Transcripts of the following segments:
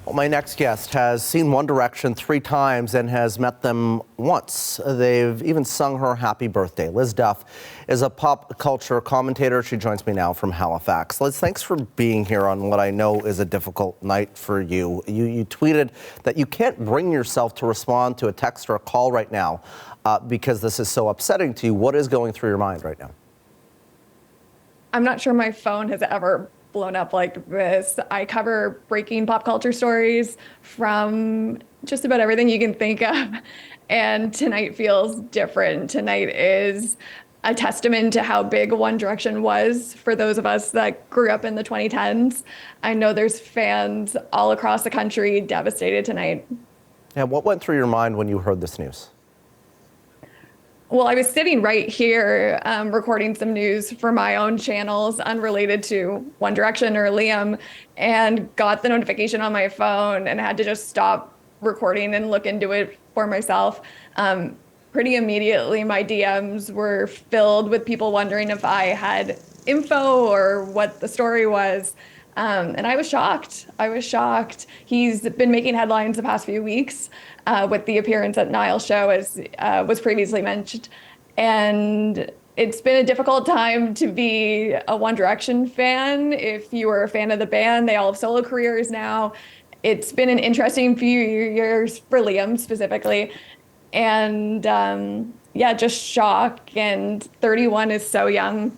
Well, my next guest has seen One Direction 3 times and has met them once. They've even sung her happy birthday. Liz Duff is a pop culture commentator. She joins me now from Halifax. Liz, thanks for being here on what I know is a difficult night for you. You tweeted that you can't bring yourself to respond to a text or a call right now because this is so upsetting to you. What is going through your mind right now? I'm not sure my phone has ever blown up like this. I cover breaking pop culture stories from just about everything you can think of. And tonight feels different. Tonight is a testament to how big One Direction was for those of us that grew up in the 2010s. I know there's fans all across the country devastated tonight. Yeah, what went through your mind when you heard this news? Well, I was sitting right here recording some news for my own channels unrelated to One Direction or Liam, and got the notification on my phone and had to just stop recording and look into it for myself. Pretty immediately, my DMs were filled with people wondering if I had info or what the story was. And I was shocked. I was shocked. He's been making headlines the past few weeks with the appearance at Niall's show, as was previously mentioned. And it's been a difficult time to be a One Direction fan. If you were a fan of the band, they all have solo careers now. It's been an interesting few years for Liam specifically. And yeah, just shock. And 31 is so young.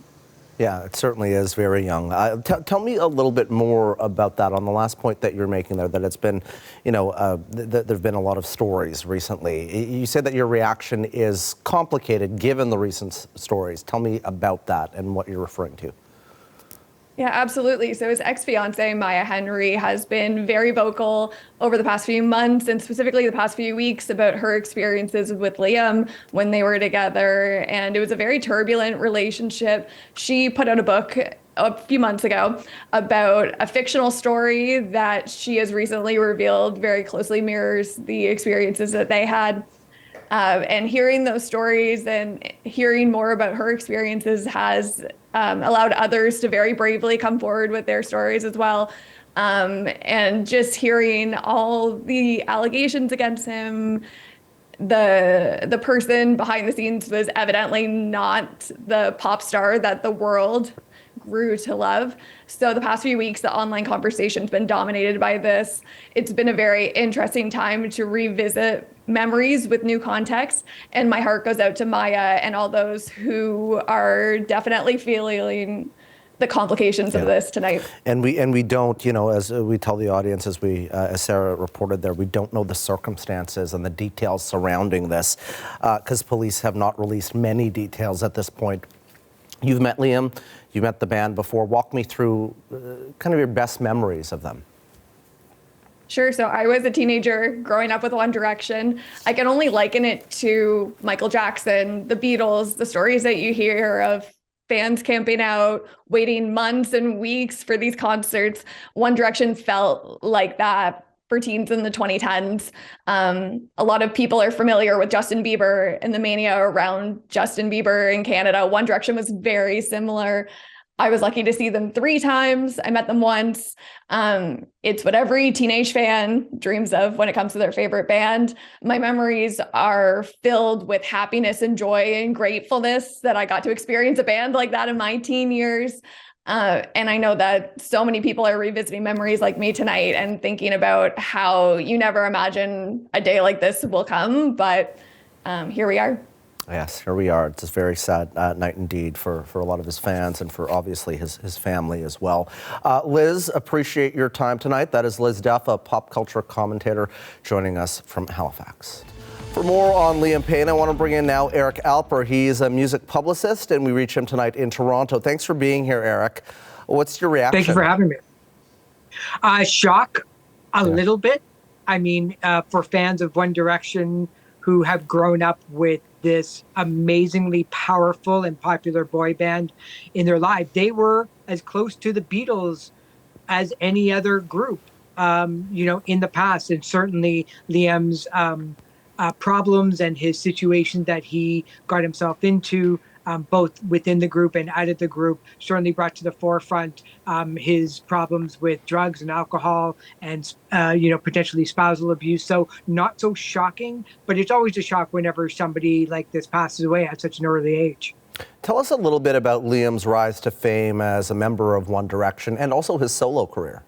Yeah, it certainly is very young. Tell me a little bit more about that on the last point that you're making there, that it's been, there've been a lot of stories recently. You said that your reaction is complicated given the recent stories. Tell me about that and what you're referring to. Yeah, absolutely. So his ex-fiancée, Maya Henry, has been very vocal over the past few months and specifically the past few weeks about her experiences with Liam when they were together. And it was a very turbulent relationship. She put out a book a few months ago about a fictional story that she has recently revealed very closely mirrors the experiences that they had. And hearing those stories and hearing more about her experiences has allowed others to very bravely come forward with their stories as well. And just hearing all the allegations against him, the person behind the scenes was evidently not the pop star that the world grew to love. So the past few weeks, the online conversation's been dominated by this. It's been a very interesting time to revisit memories with new context. And my heart goes out to Maya and all those who are definitely feeling the complications of this tonight. And we don't, as we tell the audience, as Sarah reported there, we don't know the circumstances and the details surrounding this because police have not released many details at this point. You've met Liam, you met the band before. Walk me through kind of your best memories of them. Sure. So I was a teenager growing up with One Direction. I can only liken it to Michael Jackson, the Beatles, the stories that you hear of fans camping out, waiting months and weeks for these concerts. One Direction felt like that for teens in the 2010s. A lot of people are familiar with Justin Bieber and the mania around Justin Bieber in Canada. One Direction was very similar. I was lucky to see them 3 times. I met them once. It's what every teenage fan dreams of when it comes to their favorite band. My memories are filled with happiness and joy and gratefulness that I got to experience a band like that in my teen years. And I know that so many people are revisiting memories like me tonight and thinking about how you never imagine a day like this will come, but here we are. Yes, here we are. It's a very sad night indeed for a lot of his fans and for obviously his family as well. Liz, appreciate your time tonight. That is Liz Duff, a pop culture commentator, joining us from Halifax. For more on Liam Payne, I want to bring in now Eric Alper. He's a music publicist, and we reach him tonight in Toronto. Thanks for being here, Eric. What's your reaction? Thank you for having me. Shock a little bit. I mean, for fans of One Direction who have grown up with this amazingly powerful and popular boy band in their life, they were as close to the Beatles as any other group, in the past. And certainly Liam's problems and his situation that he got himself into both within the group and out of the group, certainly brought to the forefront his problems with drugs and alcohol and, potentially spousal abuse. So not so shocking, but it's always a shock whenever somebody like this passes away at such an early age. Tell us a little bit about Liam's rise to fame as a member of One Direction and also his solo career.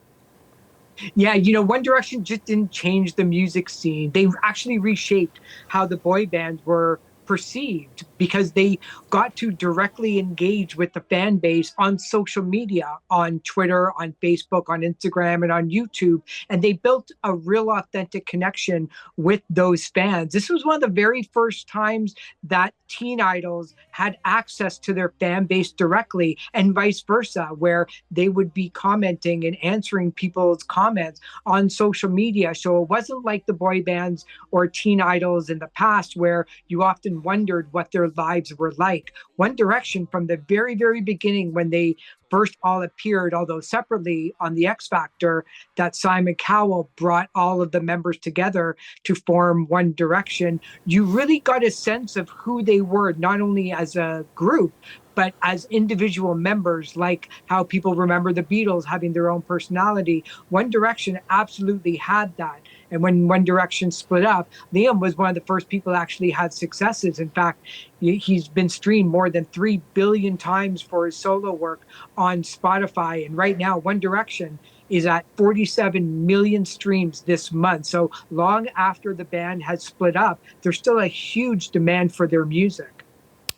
Yeah, One Direction just didn't change the music scene. They actually reshaped how the boy bands were perceived because they got to directly engage with the fan base on social media, on Twitter, on Facebook, on Instagram, and on YouTube. And they built a real authentic connection with those fans. This was one of the very first times that teen idols had access to their fan base directly and vice versa, where they would be commenting and answering people's comments on social media. So it wasn't like the boy bands or teen idols in the past where you often wondered what their lives were like. One Direction, from the very, very beginning, when they first all appeared, although separately on the X Factor, that Simon Cowell brought all of the members together to form One Direction, you really got a sense of who they were, not only as a group, but as individual members, like how people remember the Beatles having their own personality. One Direction absolutely had that. And when One Direction split up, Liam was one of the first people who actually had successes. In fact, he's been streamed more than 3 billion times for his solo work on Spotify. And right now, One Direction is at 47 million streams this month. So long after the band had split up, there's still a huge demand for their music.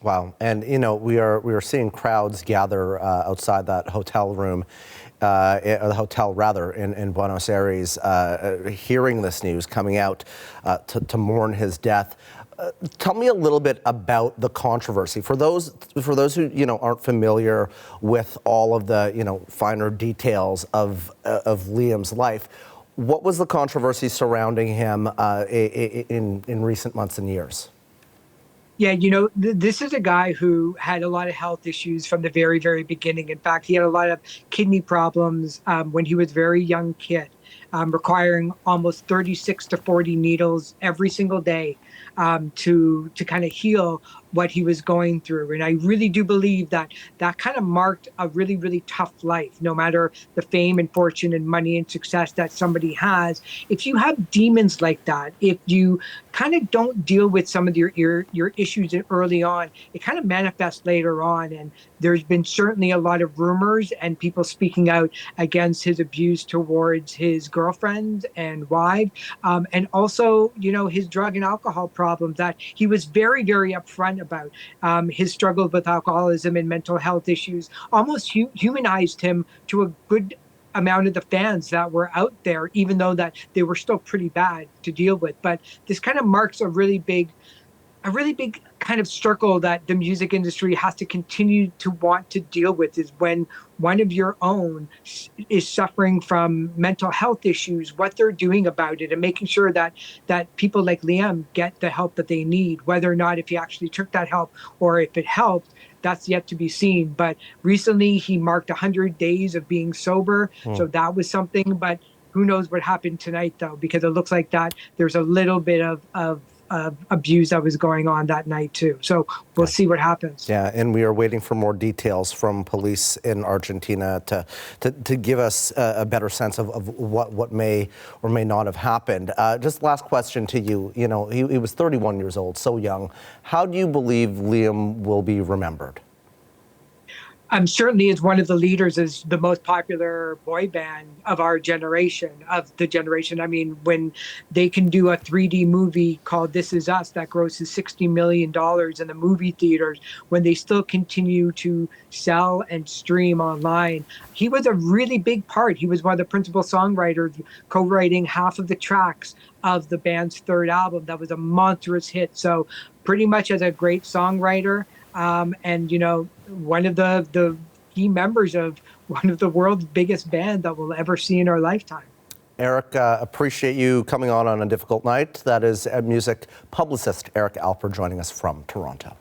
Wow, and we are seeing crowds gather outside that hotel room, the hotel rather, in Buenos Aires, hearing this news, coming out to mourn his death. Tell me a little bit about the controversy for those who aren't familiar with all of the finer details of Liam's life. What was the controversy surrounding him in recent months and years? Yeah, this is a guy who had a lot of health issues from the very, very beginning. In fact, he had a lot of kidney problems when he was a very young kid, requiring almost 36 to 40 needles every single day to kind of heal what he was going through. And I really do believe that kind of marked a really, really tough life, no matter the fame and fortune and money and success that somebody has. If you have demons like that, if you kind of don't deal with some of your issues early on, it kind of manifests later on. And there's been certainly a lot of rumors and people speaking out against his abuse towards his girlfriend and wife, and also, his drug and alcohol problems that he was very, very upfront about. His struggle with alcoholism and mental health issues almost humanized him to a good amount of the fans that were out there, even though that they were still pretty bad to deal with. But this kind of marks a really big kind of circle that the music industry has to continue to want to deal with, is when one of your own is suffering from mental health issues, what they're doing about it, and making sure that people like Liam get the help that they need. Whether or not if he actually took that help or if it helped, that's yet to be seen. But recently he marked 100 days of being sober. So that was something. But who knows what happened tonight, though, because it looks like that there's a little bit of abuse that was going on that night too. So we'll see what happens. Yeah, and we are waiting for more details from police in Argentina to give us a better sense of what may or may not have happened. Just last question to you. He was 31 years old, so young. How do you believe Liam will be remembered? Certainly is one of the leaders, is the most popular boy band of our generation, of the generation. I mean, when they can do a 3D movie called This Is Us that grosses $60 million in the movie theaters, when they still continue to sell and stream online. He was a really big part. He was one of the principal songwriters, co-writing half of the tracks of the band's third album. That was a monstrous hit. So pretty much as a great songwriter, and one of the key members of one of the world's biggest band that we'll ever see in our lifetime. Eric, appreciate you coming on a difficult night. That is music publicist Eric Alper joining us from Toronto.